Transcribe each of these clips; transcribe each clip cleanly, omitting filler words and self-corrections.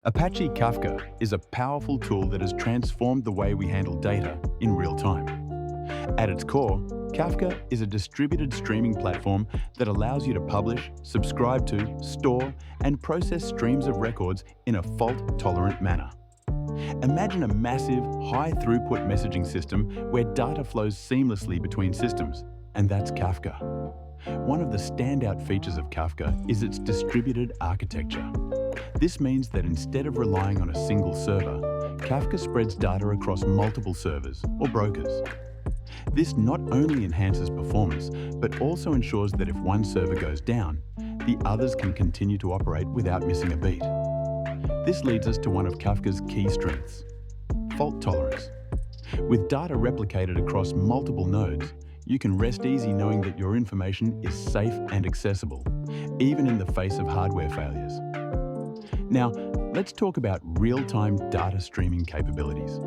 Apache Kafka is a powerful tool that has transformed the way we handle data in real time. At its core, Kafka is a distributed streaming platform that allows you to publish, subscribe to, store, and process streams of records in a fault-tolerant manner. Imagine a massive, high-throughput messaging system where data flows seamlessly between systems, and that's Kafka. One of the standout features of Kafka is its distributed architecture. This means that instead of relying on a single server, Kafka spreads data across multiple servers or brokers. This not only enhances performance, but also ensures that if one server goes down, the others can continue to operate without missing a beat. This leads us to one of Kafka's key strengths: fault tolerance. With data replicated across multiple nodes, you can rest easy knowing that your information is safe and accessible, even in the face of hardware failures. Now, let's talk about real-time data streaming capabilities.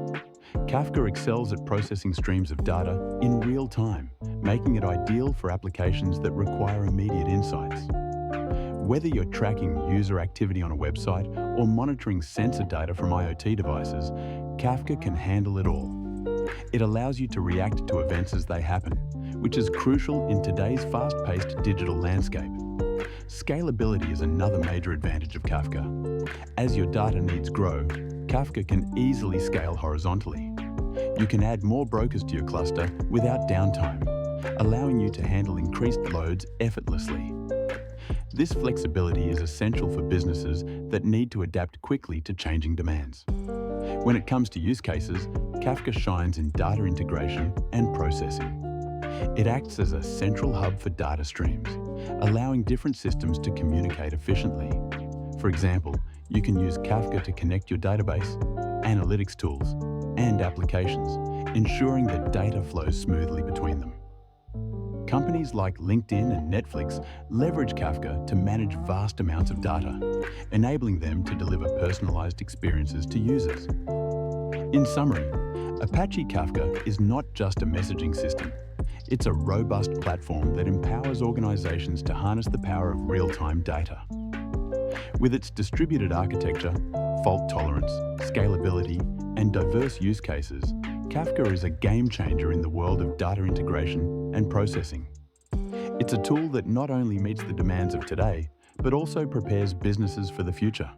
Kafka excels at processing streams of data in real time, making it ideal for applications that require immediate insights. Whether you're tracking user activity on a website or monitoring sensor data from IoT devices, Kafka can handle it all. It allows you to react to events as they happen, which is crucial in today's fast-paced digital landscape. Scalability is another major advantage of Kafka. As your data needs grow, Kafka can easily scale horizontally. You can add more brokers to your cluster without downtime, allowing you to handle increased loads effortlessly. This flexibility is essential for businesses that need to adapt quickly to changing demands. When it comes to use cases, Kafka shines in data integration and processing. It acts as a central hub for data streams, allowing different systems to communicate efficiently. For example, you can use Kafka to connect your database, analytics tools, and applications, ensuring that data flows smoothly between them. Companies like LinkedIn and Netflix leverage Kafka to manage vast amounts of data, enabling them to deliver personalized experiences to users. In summary, Apache Kafka is not just a messaging system. It's a robust platform that empowers organizations to harness the power of real-time data. With its distributed architecture, fault tolerance, scalability, and diverse use cases, Kafka is a game changer in the world of data integration and processing. It's a tool that not only meets the demands of today, but also prepares businesses for the future.